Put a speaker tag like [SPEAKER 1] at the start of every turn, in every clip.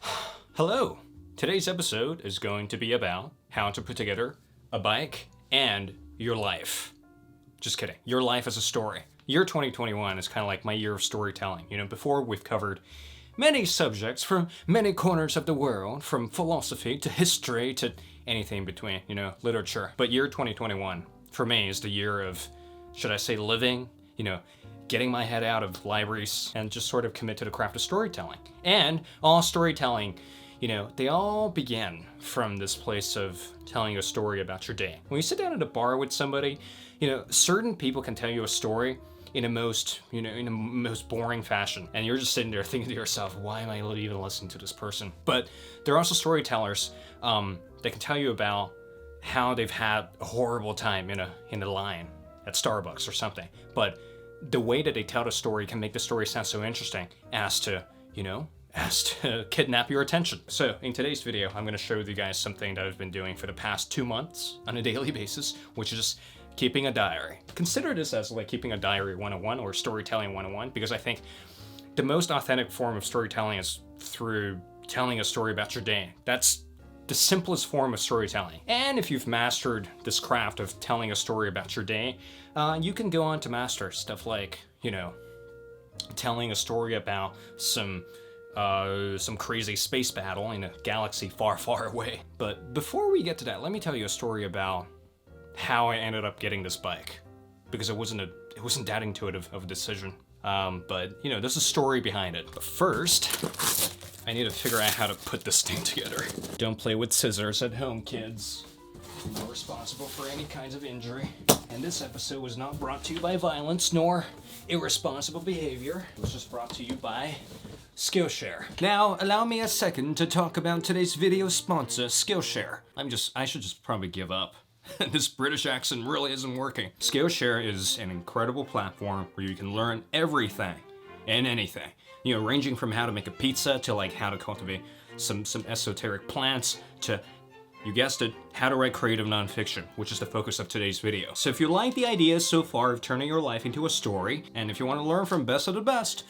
[SPEAKER 1] Hello! Today's episode is going to be about how to put together a bike and your life. Just kidding. Your life as a story. Year 2021 is kind of like my year of storytelling. Before we've covered many subjects from many corners of the world, from philosophy to history to anything in between, literature. But year 2021, for me, is the year of, should I say, living, getting my head out of libraries and just sort of commit to the craft of storytelling. And all storytelling, they all begin from this place of telling a story about your day. When you sit down at a bar with somebody, certain people can tell you a story in a most boring fashion. And you're just sitting there thinking to yourself, why am I even listening to this person? But there are also storytellers that can tell you about how they've had a horrible time in a line at Starbucks or something. But the way that they tell the story can make the story sound so interesting as to kidnap your attention. So in today's video, I'm going to show you guys something that I've been doing for the past 2 months on a daily basis, which is keeping a diary. Consider this as like keeping a diary 101 or storytelling 101, because I think the most authentic form of storytelling is through telling a story about your day. That's the simplest form of storytelling. And if you've mastered this craft of telling a story about your day, you can go on to master stuff like, telling a story about some crazy space battle in a galaxy far, far away. But before we get to that, let me tell you a story about how I ended up getting this bike, because it wasn't that intuitive of a decision. But there's a story behind it. But first, I need to figure out how to put this thing together. Don't play with scissors at home, kids. You're not responsible for any kinds of injury. And this episode was not brought to you by violence nor irresponsible behavior. It was just brought to you by Skillshare. Now, allow me a second to talk about today's video sponsor, Skillshare. I should just probably give up. This British accent really isn't working. Skillshare is an incredible platform where you can learn everything and anything. Ranging from how to make a pizza to like how to cultivate some esoteric plants to, you guessed it, how to write creative nonfiction, which is the focus of today's video. So if you like the ideas so far of turning your life into a story, and if you want to learn from best of the best,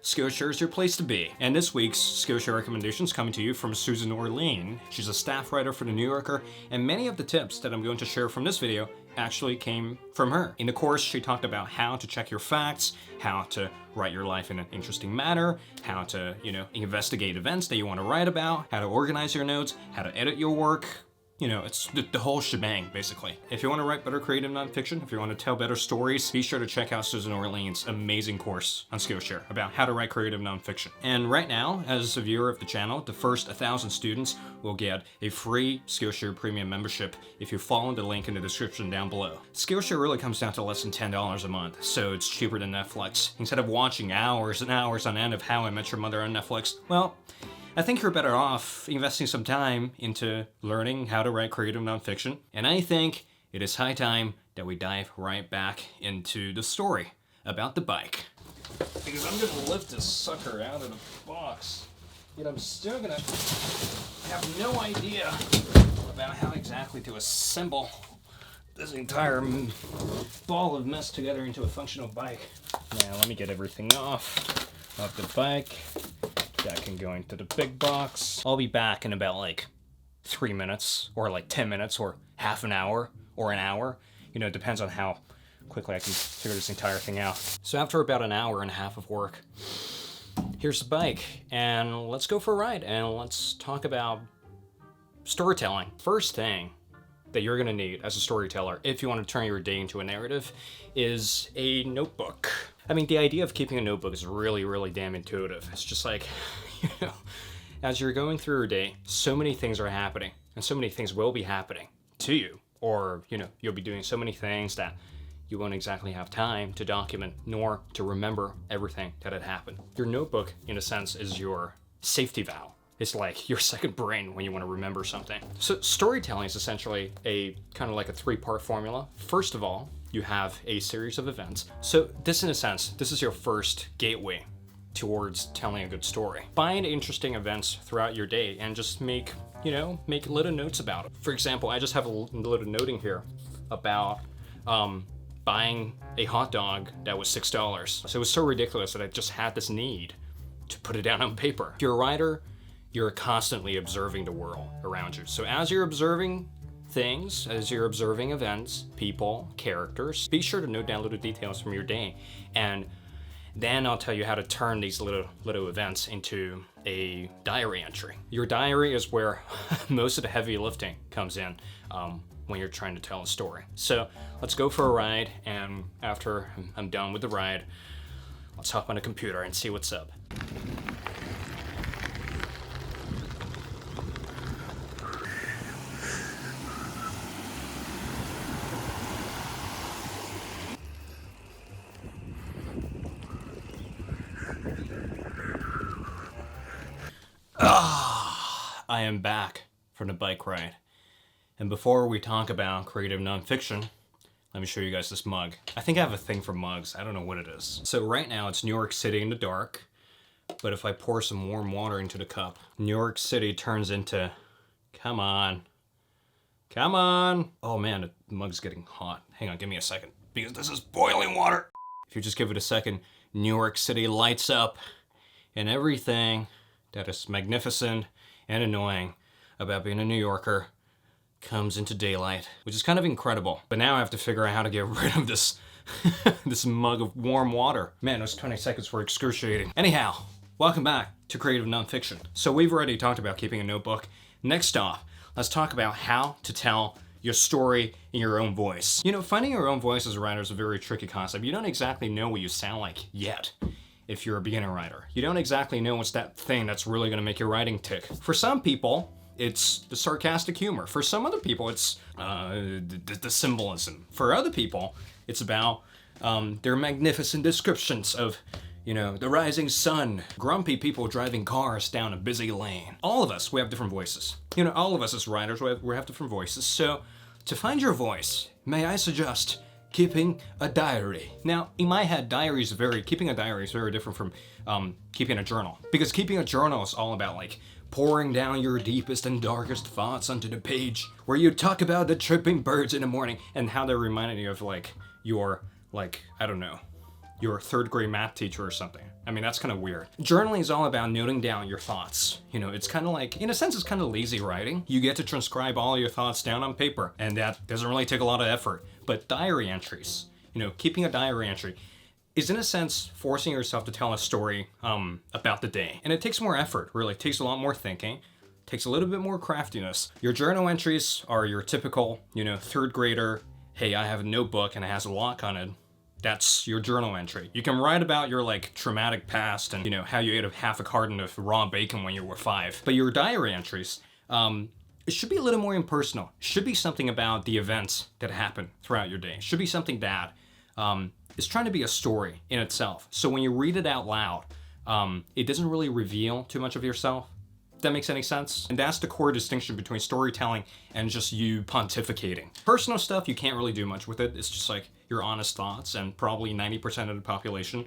[SPEAKER 1] Skillshare is your place to be. And this week's Skillshare recommendations coming to you from Susan Orlean. She's a staff writer for The New Yorker, and many of the tips that I'm going to share from this video actually came from her. In the course, she talked about how to check your facts, how to write your life in an interesting manner, how to, investigate events that you want to write about, how to organize your notes, how to edit your work. It's the whole shebang, basically. If you want to write better creative nonfiction, if you want to tell better stories, be sure to check out Susan Orlean's amazing course on Skillshare about how to write creative nonfiction. And right now, as a viewer of the channel, the first 1,000 students will get a free Skillshare premium membership if you follow the link in the description down below. Skillshare really comes down to less than $10 a month, so it's cheaper than Netflix. Instead of watching hours and hours on end of How I Met Your Mother on Netflix, well, I think you're better off investing some time into learning how to write creative nonfiction, and I think it is high time that we dive right back into the story about the bike. Because I'm gonna lift this sucker out of the box, yet I'm still gonna have no idea about how exactly to assemble this entire ball of mess together into a functional bike. Now let me get everything off of the bike. That can go into the big box. I'll be back in about like 3 minutes or like 10 minutes or half an hour or an hour. It depends on how quickly I can figure this entire thing out. So after about an hour and a half of work, here's the bike, and let's go for a ride and let's talk about storytelling. First thing that you're gonna need as a storyteller, if you want to turn your day into a narrative, is a notebook. I mean, the idea of keeping a notebook is really, really damn intuitive. It's just like, as you're going through your day, so many things are happening, and so many things will be happening to you. Or, you'll be doing so many things that you won't exactly have time to document, nor to remember everything that had happened. Your notebook, in a sense, is your safety valve. It's like your second brain when you want to remember something. So storytelling is essentially a kind of like a 3-part formula. First of all, you have a series of events. So this, in a sense, this is your first gateway towards telling a good story. Find interesting events throughout your day and just make little notes about it. For example, I just have a little noting here about buying a hot dog that was $6. So it was so ridiculous that I just had this need to put it down on paper. If you're a writer, you're constantly observing the world around you. So as you're observing things, as you're observing events, people, characters, be sure to note down little details from your day. And then I'll tell you how to turn these little events into a diary entry. Your diary is where most of the heavy lifting comes in when you're trying to tell a story. So let's go for a ride, and after I'm done with the ride, let's hop on the computer and see what's up. I am back from the bike ride. And before we talk about creative nonfiction, let me show you guys this mug. I think I have a thing for mugs. I don't know what it is. So right now it's New York City in the dark, but if I pour some warm water into the cup, New York City turns into, come on. Come on. Oh man, the mug's getting hot. Hang on, give me a second, because this is boiling water. If you just give it a second, New York City lights up, and everything that is magnificent and annoying about being a New Yorker comes into daylight, which is kind of incredible. But now I have to figure out how to get rid of this this mug of warm water. Man, those 20 seconds were excruciating. Anyhow, welcome back to Creative Nonfiction. So we've already talked about keeping a notebook. Next off, let's talk about how to tell your story in your own voice. You know, finding your own voice as a writer is a very tricky concept. You don't exactly know what you sound like yet. If you're a beginner writer, you don't exactly know what's that thing that's really going to make your writing tick. For some people, it's the sarcastic humor. For some other people, it's the symbolism. For other people, it's about their magnificent descriptions of, you know, the rising sun, grumpy people driving cars down a busy lane. All of us, we have different voices. You know, all of us as writers, we have different voices. So to find your voice, may I suggest keeping a diary. Now, in my head, keeping a diary is very different from keeping a journal. Because keeping a journal is all about like pouring down your deepest and darkest thoughts onto the page, where you talk about the chirping birds in the morning and how they reminded you of like your, I don't know, your third grade math teacher or something. I mean, that's kind of weird. Journaling is all about noting down your thoughts. You know, it's kind of like, in a sense, it's kind of lazy writing. You get to transcribe all your thoughts down on paper, and that doesn't really take a lot of effort. But diary entries, you know, keeping a diary entry is in a sense forcing yourself to tell a story about the day. And it takes more effort, really. It takes a lot more thinking, takes a little bit more craftiness. Your journal entries are your typical, you know, third grader, hey, I have a notebook and it has a lock on it. That's your journal entry. You can write about your like traumatic past and, you know, how you ate half a carton of raw bacon when you were 5. But your diary entries, it should be a little more impersonal. It should be something about the events that happen throughout your day. It should be something that is trying to be a story in itself. So when you read it out loud, it doesn't really reveal too much of yourself. If that makes any sense? And that's the core distinction between storytelling and just you pontificating. Personal stuff, you can't really do much with it. It's just like your honest thoughts, and probably 90% of the population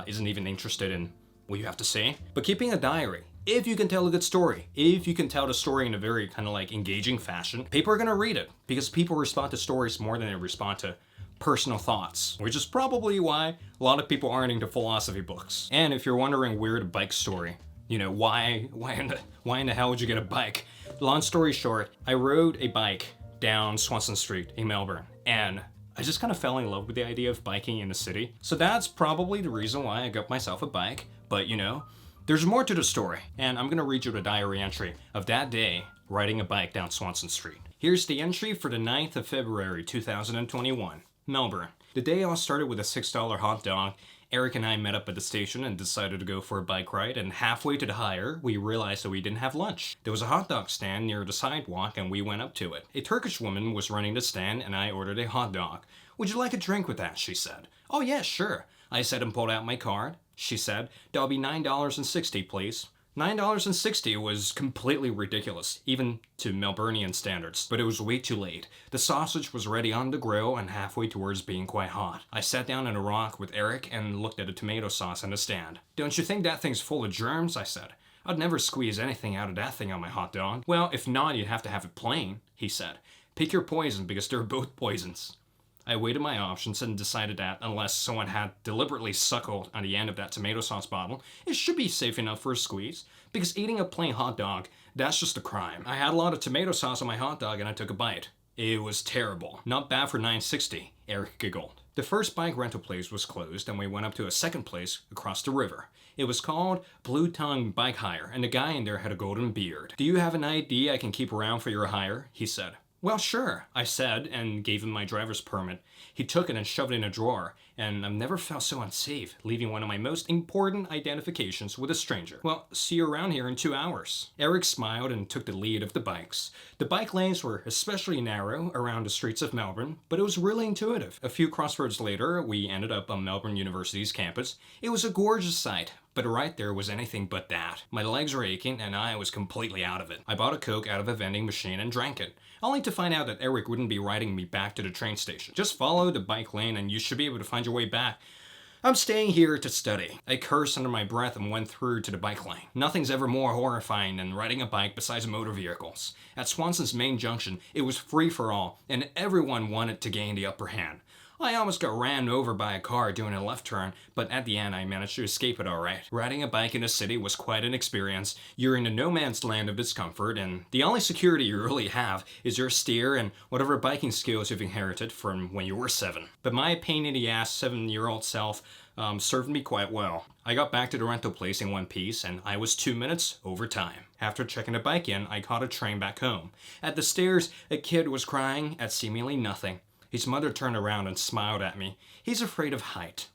[SPEAKER 1] isn't even interested in what you have to say. But keeping a diary, if you can tell a good story, if you can tell the story in a very kind of like engaging fashion, people are gonna read it, because people respond to stories more than they respond to personal thoughts, which is probably why a lot of people aren't into philosophy books. And if you're wondering where the bike story, you know, why in the hell would you get a bike? Long story short, I rode a bike down Swanson Street in Melbourne, and I just kind of fell in love with the idea of biking in the city. So that's probably the reason why I got myself a bike. But you know, there's more to the story, and I'm gonna read you the diary entry of that day riding a bike down Swanson Street. Here's the entry for the 9th of February 2021, Melbourne. The day all started with a $6 hot dog. Eric and I met up at the station and decided to go for a bike ride, and halfway to the hire, we realized that we didn't have lunch. There was a hot dog stand near the sidewalk, and we went up to it. A Turkish woman was running the stand, and I ordered a hot dog. "Would you like a drink with that?" she said. "Oh yeah, sure," I said and pulled out my card. She said, "That'll be $9.60, please." $9.60 was completely ridiculous, even to Melburnian standards, but it was way too late. The sausage was ready on the grill and halfway towards being quite hot. I sat down on a rock with Eric and looked at the tomato sauce on the stand. "Don't you think that thing's full of germs?" I said. "I'd never squeeze anything out of that thing on my hot dog." "Well, if not, you'd have to have it plain," he said. "Pick your poison, because they're both poisons." I weighed my options and decided that unless someone had deliberately suckled on the end of that tomato sauce bottle, it should be safe enough for a squeeze. Because eating a plain hot dog, that's just a crime. I had a lot of tomato sauce on my hot dog and I took a bite. It was terrible. Not bad for $9.60, Eric giggled. The first bike rental place was closed and we went up to a second place across the river. It was called Blue Tongue Bike Hire and the guy in there had a golden beard. "Do you have an ID I can keep around for your hire?" he said. "Well, sure," I said and gave him my driver's permit. He took it and shoved it in a drawer, and I've never felt so unsafe, leaving one of my most important identifications with a stranger. "Well, see you around here in 2 hours." Eric smiled and took the lead of the bikes. The bike lanes were especially narrow around the streets of Melbourne, but it was really intuitive. A few crossroads later, we ended up on Melbourne University's campus. It was a gorgeous sight, but right there was anything but that. My legs were aching and I was completely out of it. I bought a Coke out of a vending machine and drank it, only to find out that Eric wouldn't be riding me back to the train station. "Just follow the bike lane and you should be able to find your way back. I'm staying here to study." I cursed under my breath and went through to the bike lane. Nothing's ever more horrifying than riding a bike besides motor vehicles. At Swanson's main junction, it was free for all, and everyone wanted to gain the upper hand. I almost got ran over by a car doing a left turn, but at the end I managed to escape it alright. Riding a bike in a city was quite an experience. You're in a no man's land of discomfort, and the only security you really have is your steer and whatever biking skills you've inherited from when you were 7. But my pain in the ass 7-year-old self served me quite well. I got back to the rental place in one piece, and I was 2 minutes over time. After checking the bike in, I caught a train back home. At the stairs, a kid was crying at seemingly nothing. His mother turned around and smiled at me. "He's afraid of height."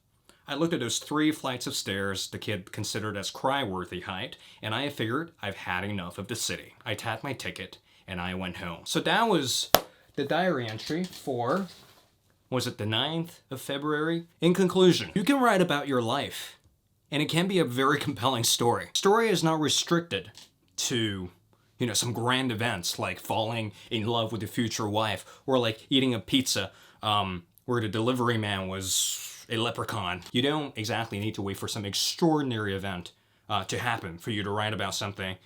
[SPEAKER 1] I looked at those 3 flights of stairs the kid considered as cry-worthy height, and I figured I've had enough of the city. I tapped my ticket, and I went home. So that was the diary entry for, was it the 9th of February? In conclusion, you can write about your life, and it can be a very compelling story. Story is not restricted to some grand events like falling in love with a future wife or like eating a pizza where the delivery man was a leprechaun. You don't exactly need to wait for some extraordinary event to happen for you to write about something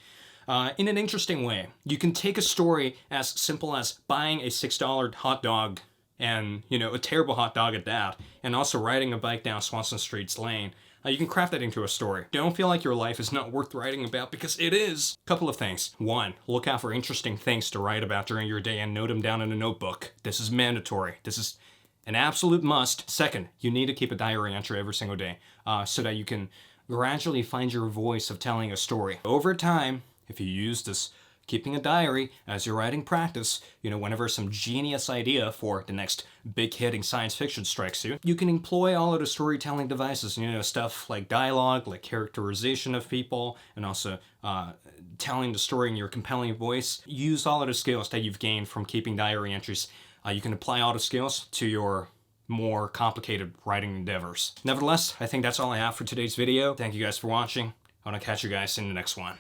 [SPEAKER 1] in an interesting way. You can take a story as simple as buying a $6 hot dog and, a terrible hot dog at that, and also riding a bike down Swanson Street's lane. You can craft that into a story. Don't feel like your life is not worth writing about, because it is. Couple of things. 1, look out for interesting things to write about during your day and note them down in a notebook. This is mandatory. This is an absolute must. 2nd, you need to keep a diary entry every single day so that you can gradually find your voice of telling a story. Over time, if you use this keeping a diary as your writing practice, whenever some genius idea for the next big hitting science fiction strikes you, you can employ all of the storytelling devices, stuff like dialogue, like characterization of people, and also telling the story in your compelling voice. Use all of the skills that you've gained from keeping diary entries. You can apply all the skills to your more complicated writing endeavors. Nevertheless, I think that's all I have for today's video. Thank you guys for watching. I want to catch you guys in the next one.